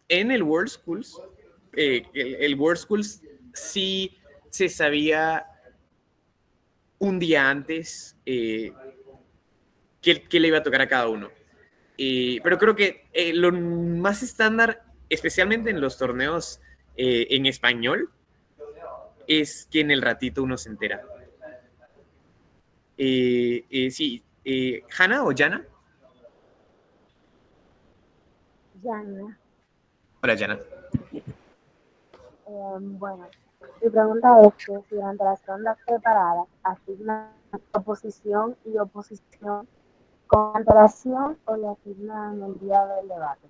en el World Schools, el World Schools sí se sabía un día antes qué le iba a tocar a cada uno. Pero creo que lo más estándar, especialmente en los torneos en español, es que en el ratito uno se entera. Sí, ¿Hannah o Jana? Yana, Hola, Jana. bueno, mi pregunta es que si durante las rondas preparadas asignan oposición y oposición con antelación o le asignan el día del debate.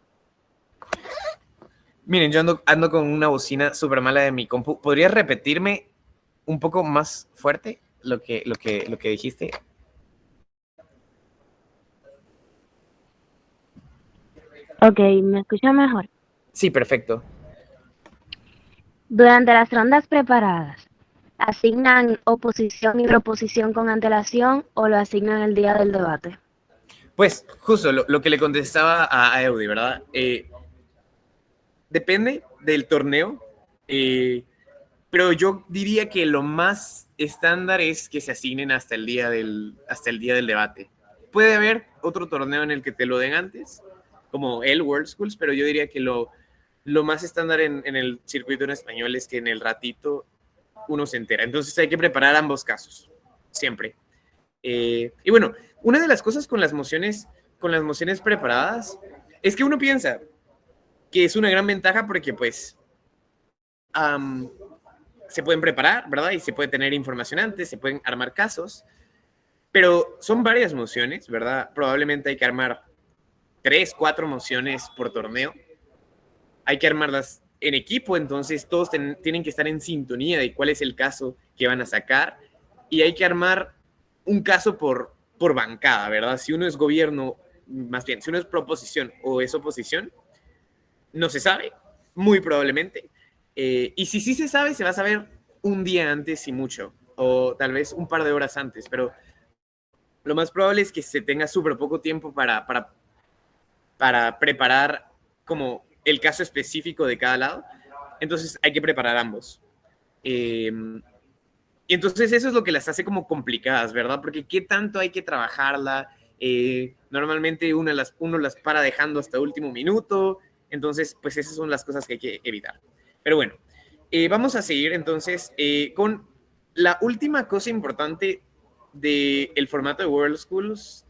Miren, yo ando con una bocina súper mala de mi compu. ¿Podrías repetirme un poco más fuerte lo que dijiste? Ok, ¿me escucha mejor? Sí, perfecto. Durante las rondas preparadas, ¿asignan oposición y proposición con antelación o lo asignan el día del debate? Pues justo lo que le contestaba a Eudi, ¿verdad? Depende del torneo, pero yo diría que lo más estándar es que se asignen hasta el día del debate. Puede haber otro torneo en el que te lo den antes, como el World Schools, pero yo diría que lo más estándar en el circuito en español es que en el ratito uno se entera. Entonces hay que preparar ambos casos, siempre. Y bueno, una de las cosas con las mociones preparadas es que uno piensa que es una gran ventaja porque pues se pueden preparar, ¿verdad? Y se puede tener información antes, se pueden armar casos, pero son varias mociones, ¿verdad? Probablemente hay que armar 3, 4 mociones por torneo. Hay que armarlas en equipo, entonces todos tienen que estar en sintonía de cuál es el caso que van a sacar y hay que armar un caso por bancada, ¿verdad? Si uno es gobierno, más bien, si uno es proposición o es oposición, no se sabe, muy probablemente. Y si sí se sabe, se va a saber un día antes y mucho, o tal vez un par de horas antes, pero lo más probable es que se tenga súper poco tiempo para preparar como el caso específico de cada lado. Entonces hay que preparar ambos. Y entonces eso es lo que las hace como complicadas, ¿verdad? Porque qué tanto hay que trabajarla. Normalmente uno las para dejando hasta último minuto. Entonces, pues esas son las cosas que hay que evitar. Pero bueno, vamos a seguir entonces con la última cosa importante del formato de World Schools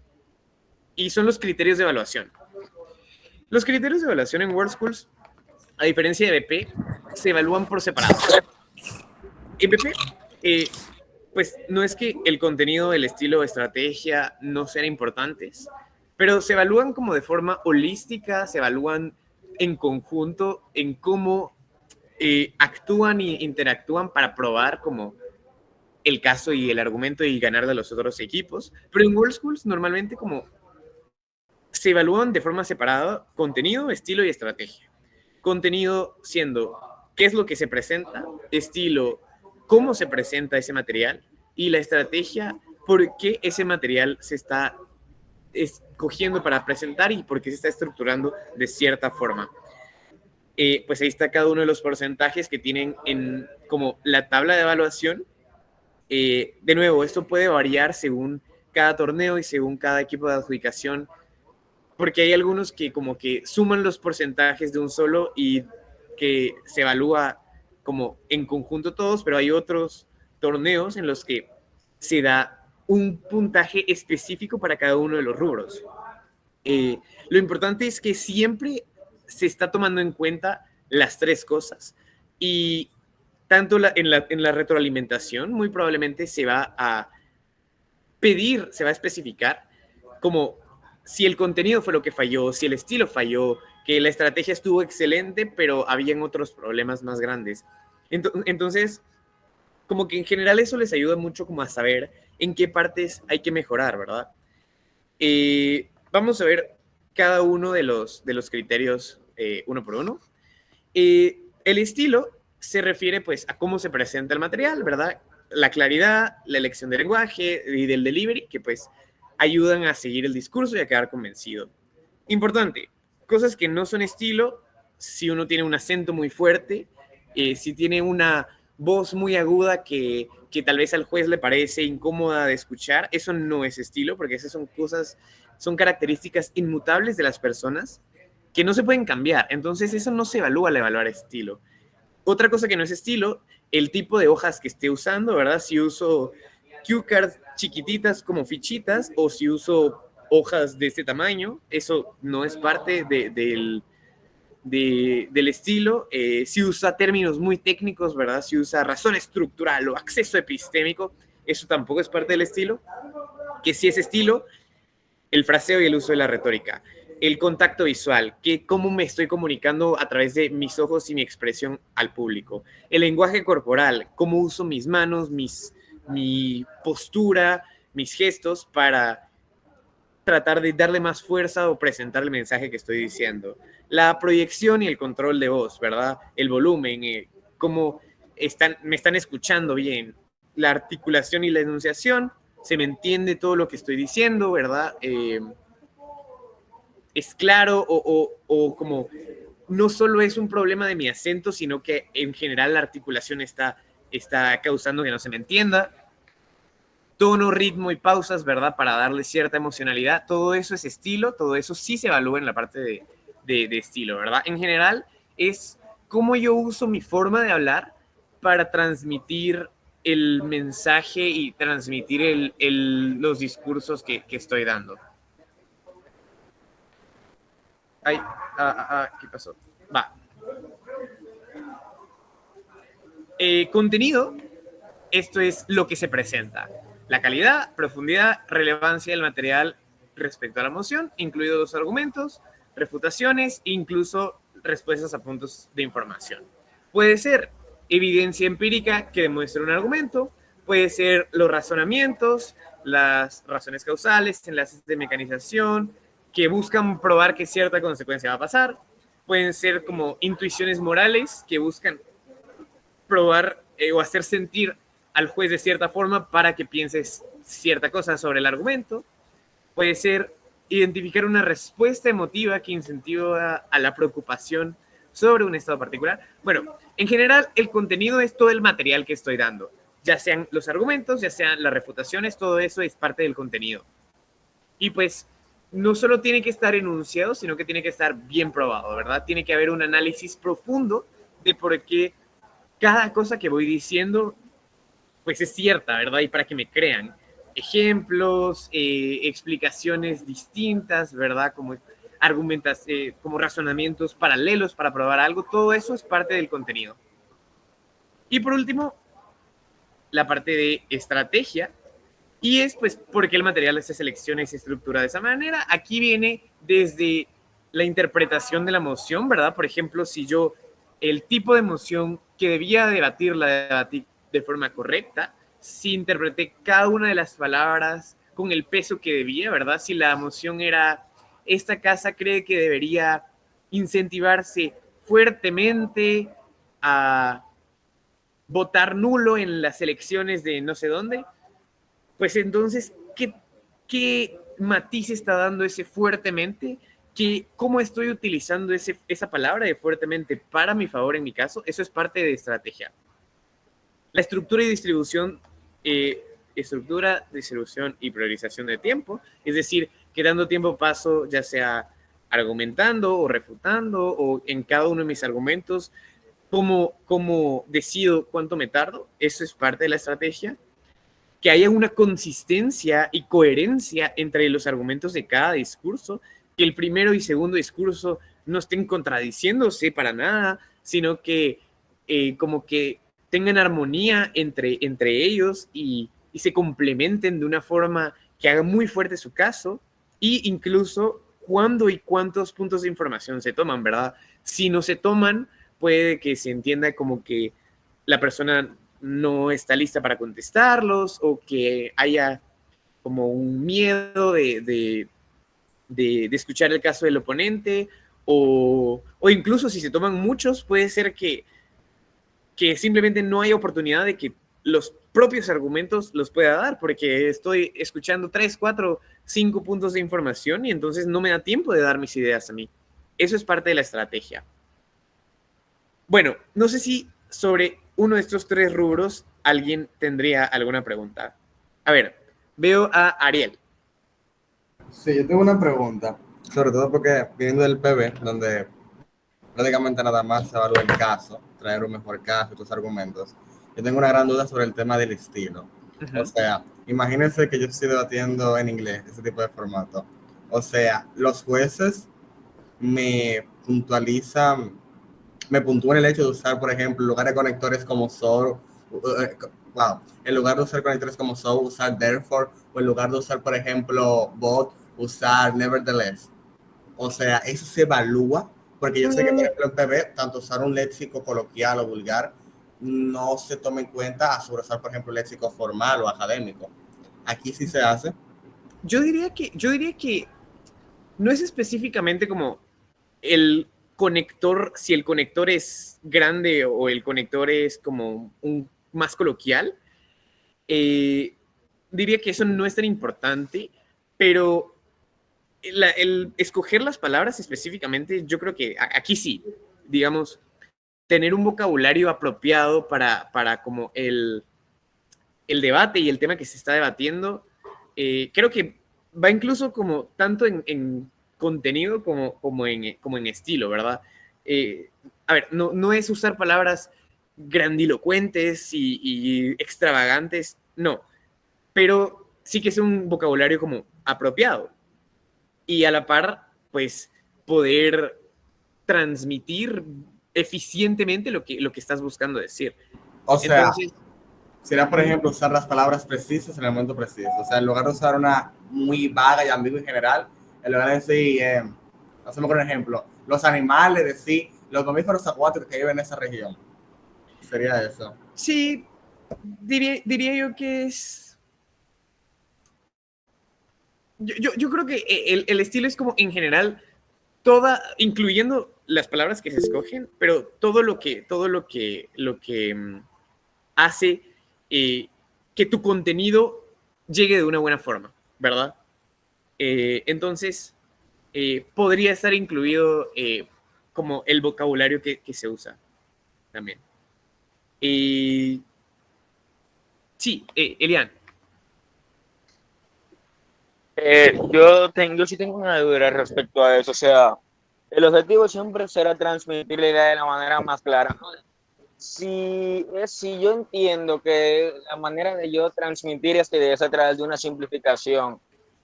y son los criterios de evaluación. Los criterios de evaluación en World Schools, a diferencia de BP, se evalúan por separado. En BP, pues no es que el contenido, el estilo, estrategia no sean importantes, pero se evalúan como de forma holística, se evalúan en conjunto en cómo actúan e interactúan para probar como el caso y el argumento y ganar de los otros equipos. Pero en World Schools normalmente como se evalúan de forma separada contenido, estilo y estrategia. Contenido siendo qué es lo que se presenta, estilo, cómo se presenta ese material y la estrategia, por qué ese material se está escogiendo para presentar y por qué se está estructurando de cierta forma. Pues ahí está cada uno de los porcentajes que tienen en como la tabla de evaluación. De nuevo, esto puede variar según cada torneo y según cada equipo de adjudicación, porque hay algunos que como que suman los porcentajes de un solo y que se evalúa como en conjunto todos, pero hay otros torneos en los que se da un puntaje específico para cada uno de los rubros. Lo importante es que siempre se está tomando en cuenta las tres cosas y tanto en la retroalimentación, muy probablemente se va a pedir, se va a especificar como si el contenido fue lo que falló, si el estilo falló, que la estrategia estuvo excelente, pero habían otros problemas más grandes. Entonces, como que en general eso les ayuda mucho como a saber en qué partes hay que mejorar, ¿verdad? Vamos a ver cada uno de los criterios uno por uno. El estilo se refiere pues a cómo se presenta el material, ¿verdad? La claridad, la elección del lenguaje y del delivery, que pues ayudan a seguir el discurso y a quedar convencido. Importante, cosas que no son estilo, si uno tiene un acento muy fuerte, si tiene una voz muy aguda que tal vez al juez le parece incómoda de escuchar, eso no es estilo, porque esas son cosas, son características inmutables de las personas que no se pueden cambiar. Entonces eso no se evalúa al evaluar estilo. Otra cosa que no es estilo, el tipo de hojas que esté usando, ¿verdad? Si uso cue cards chiquititas como fichitas o si uso hojas de este tamaño, eso no es parte del estilo. Si usa términos muy técnicos, ¿verdad? Si usa razón estructural o acceso epistémico, eso tampoco es parte del estilo. Que sí es estilo, el fraseo y el uso de la retórica. El contacto visual, que cómo me estoy comunicando a través de mis ojos y mi expresión al público. El lenguaje corporal, cómo uso mis manos, mi postura, mis gestos para tratar de darle más fuerza o presentar el mensaje que estoy diciendo. La proyección y el control de voz, ¿verdad? El volumen, cómo me están escuchando bien. La articulación y la enunciación, se me entiende todo lo que estoy diciendo, ¿verdad? Es claro o como no solo es un problema de mi acento, sino que en general la articulación está causando que no se me entienda. Tono, ritmo y pausas, ¿verdad? Para darle cierta emocionalidad. Todo eso es estilo, todo eso sí se evalúa en la parte de estilo, ¿verdad? En general es cómo yo uso mi forma de hablar para transmitir el mensaje y transmitir los discursos que estoy dando. Ay, ¿qué pasó? Va. Contenido, esto es lo que se presenta. La calidad, profundidad, relevancia del material respecto a la moción, incluidos los argumentos, refutaciones, incluso respuestas a puntos de información. Puede ser evidencia empírica que demuestre un argumento, puede ser los razonamientos, las razones causales, enlaces de mecanización, que buscan probar que cierta consecuencia va a pasar, pueden ser como intuiciones morales que buscan probar o hacer sentir al juez de cierta forma para que pienses cierta cosa sobre el argumento. Puede ser identificar una respuesta emotiva que incentiva a la preocupación sobre un estado particular. Bueno, en general, el contenido es todo el material que estoy dando, ya sean los argumentos, ya sean las refutaciones, todo eso es parte del contenido. Y pues, no solo tiene que estar enunciado, sino que tiene que estar bien probado, ¿verdad? Tiene que haber un análisis profundo de por qué cada cosa que voy diciendo pues es cierta, ¿verdad? Y para que me crean. Ejemplos, explicaciones distintas, ¿verdad? Como argumentos, como razonamientos paralelos para probar algo, todo eso es parte del contenido. Y por último, la parte de estrategia, y es pues porque el material se selecciona y se estructura de esa manera. Aquí viene desde la interpretación de la moción, ¿verdad? Por ejemplo, si yo el tipo de moción que debía debatir, la debatí de forma correcta, si interpreté cada una de las palabras con el peso que debía, ¿verdad? Si la moción era, esta casa cree que debería incentivarse fuertemente a votar nulo en las elecciones de no sé dónde, pues entonces, ¿qué matiz está dando ese fuertemente? ¿Cómo estoy utilizando esa palabra de fuertemente para mi favor en mi caso? Eso es parte de estrategia. La estructura y distribución, y priorización de tiempo, es decir, que dando tiempo paso, ya sea argumentando o refutando o en cada uno de mis argumentos, cómo decido cuánto me tardo, eso es parte de la estrategia. Que haya una consistencia y coherencia entre los argumentos de cada discurso, que el primero y segundo discurso no estén contradiciéndose para nada, sino que como que tengan armonía entre ellos y se complementen de una forma que haga muy fuerte su caso, y incluso cuándo y cuántos puntos de información se toman, ¿verdad? Si no se toman, puede que se entienda como que la persona no está lista para contestarlos, o que haya como un miedo de escuchar el caso del oponente, o incluso si se toman muchos, puede ser que simplemente no hay oportunidad de que los propios argumentos los pueda dar, porque estoy escuchando 3, 4, 5 puntos de información y entonces no me da tiempo de dar mis ideas a mí. Eso es parte de la estrategia. Bueno, no sé si sobre uno de estos 3 rubros alguien tendría alguna pregunta. A ver, veo a Ariel. Sí, yo tengo una pregunta, sobre todo porque viniendo del PB, donde prácticamente nada más se evalúa el caso, traer un mejor caso y tus argumentos. Yo tengo una gran duda sobre el tema del estilo. O sea, imagínense que yo estoy debatiendo en inglés, ese tipo de formato. O sea, los jueces me puntúan el hecho de usar, por ejemplo, en lugar de conectores como so, en lugar de usar conectores como so, usar therefore, o en lugar de usar, por ejemplo, but, usar nevertheless. O sea, eso se evalúa, porque yo sé que, por ejemplo, en PB, tanto usar un léxico coloquial o vulgar no se toma en cuenta a sobre usar, por ejemplo, léxico formal o académico. Aquí sí se hace. Yo diría que no es específicamente como el conector, si el conector es grande o el conector es como un más coloquial. Diría que eso no es tan importante, pero el escoger las palabras específicamente, yo creo que aquí sí, digamos, tener un vocabulario apropiado para como el debate y el tema que se está debatiendo, creo que va incluso como tanto en contenido como en estilo, ¿verdad? A ver, no es usar palabras grandilocuentes y extravagantes, no, pero sí que es un vocabulario como apropiado, y a la par, pues, poder transmitir eficientemente lo que estás buscando decir. O sea, entonces, sería, por ejemplo, usar las palabras precisas en el momento preciso. O sea, en lugar de usar una muy vaga y ambigua en general, en lugar de decir, hacemos un ejemplo, los animales, decir, los mamíferos acuáticos que viven en esa región. Sería eso. Sí, diría yo que es... Yo creo que el estilo es como en general, incluyendo las palabras que se escogen, pero todo lo que hace que tu contenido llegue de una buena forma, ¿verdad? Entonces, podría estar incluido como el vocabulario que se usa también. Sí, Elian. Yo sí tengo una duda respecto a eso. O sea, el objetivo siempre será transmitir la idea de la manera más clara. Si yo entiendo que la manera de yo transmitir esta idea es a través de una simplificación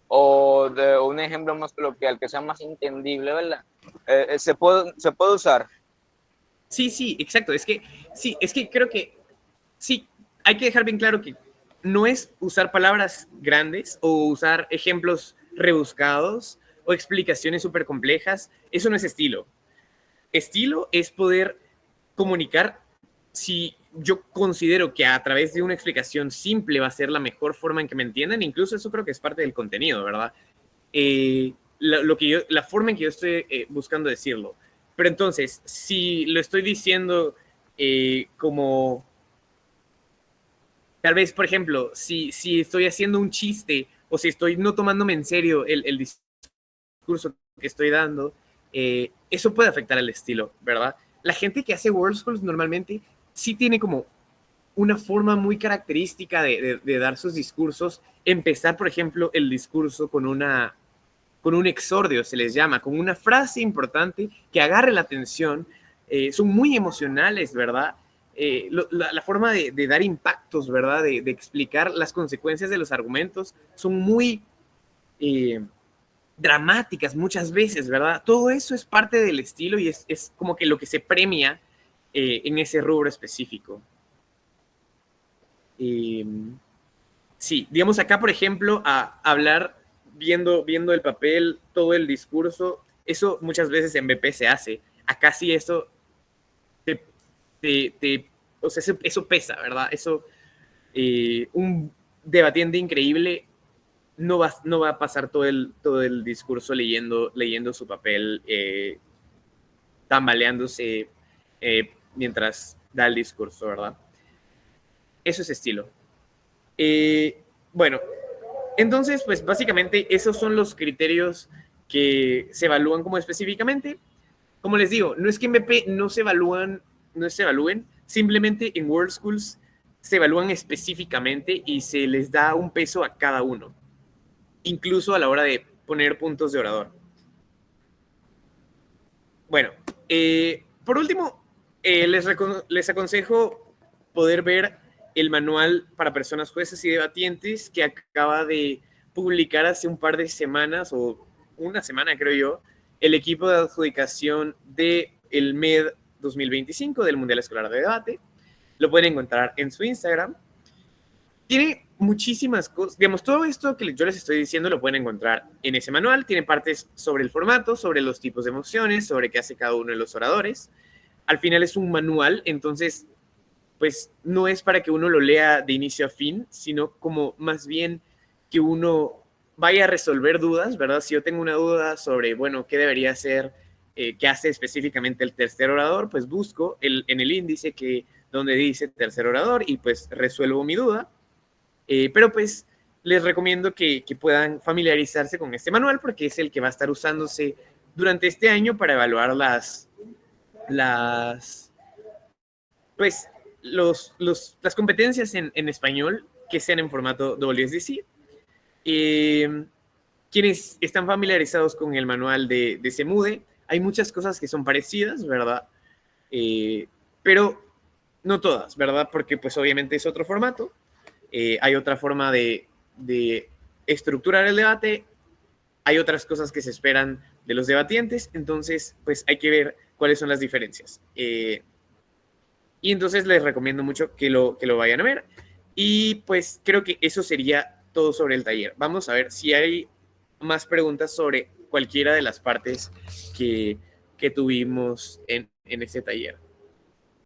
o de un ejemplo más coloquial que sea más entendible, ¿verdad? ¿Se puede usar? Sí, exacto. Es que creo que sí, hay que dejar bien claro que no es usar palabras grandes o usar ejemplos rebuscados o explicaciones súper complejas. Eso no es estilo. Estilo es poder comunicar. Si yo considero que a través de una explicación simple va a ser la mejor forma en que me entiendan, incluso eso creo que es parte del contenido, ¿verdad? La forma en que yo estoy buscando decirlo. Pero entonces, si lo estoy diciendo como... Tal vez, por ejemplo, si estoy haciendo un chiste o si estoy no tomándome en serio el discurso que estoy dando, eso puede afectar al estilo, ¿verdad? La gente que hace World Schools normalmente sí tiene como una forma muy característica de dar sus discursos. Empezar, por ejemplo, el discurso con un exordio, se les llama, con una frase importante que agarre la atención. Son muy emocionales, ¿verdad? La forma de dar impactos, ¿verdad? De explicar las consecuencias de los argumentos son muy dramáticas muchas veces, ¿verdad? Todo eso es parte del estilo y es como que lo que se premia en ese rubro específico. Sí, digamos acá, por ejemplo, a hablar viendo el papel, todo el discurso, eso muchas veces en BP se hace. Acá sí eso o sea, eso pesa, ¿verdad? Eso, un debatiente increíble no va a pasar todo el discurso leyendo su papel, tambaleándose mientras da el discurso, ¿verdad? Eso es estilo. Bueno, entonces, pues básicamente esos son los criterios que se evalúan como específicamente. Como les digo, no es que en BP no se evalúen, simplemente en World Schools se evalúan específicamente y se les da un peso a cada uno, incluso a la hora de poner puntos de orador. Bueno, por último, les aconsejo poder ver el manual para personas jueces y debatientes que acaba de publicar hace un par de semanas, o una semana creo yo, el equipo de adjudicación del MED 2025 del Mundial Escolar de Debate. Lo pueden encontrar en su Instagram. Tiene muchísimas cosas, digamos, todo esto que yo les estoy diciendo lo pueden encontrar en ese manual. Tiene partes sobre el formato, sobre los tipos de mociones, sobre qué hace cada uno de los oradores. Al final es un manual, entonces pues no es para que uno lo lea de inicio a fin, sino como más bien que uno vaya a resolver dudas, ¿verdad? Si yo tengo una duda sobre, bueno, qué debería hacer, qué hace específicamente el tercer orador, pues busco en el índice donde dice tercer orador y pues resuelvo mi duda. Pero pues les recomiendo que puedan familiarizarse con este manual porque es el que va a estar usándose durante este año para evaluar pues las competencias en español que sean en formato WSDC. Quienes están familiarizados con el manual de CEMUDE, hay muchas cosas que son parecidas, ¿verdad? Pero no todas, ¿verdad? Porque pues obviamente es otro formato, hay otra forma de estructurar el debate, hay otras cosas que se esperan de los debatientes, entonces pues hay que ver cuáles son las diferencias. Y entonces les recomiendo mucho que lo vayan a ver. Y pues creo que eso sería todo sobre el taller. Vamos a ver si hay más preguntas sobre cualquiera de las partes que tuvimos en este taller.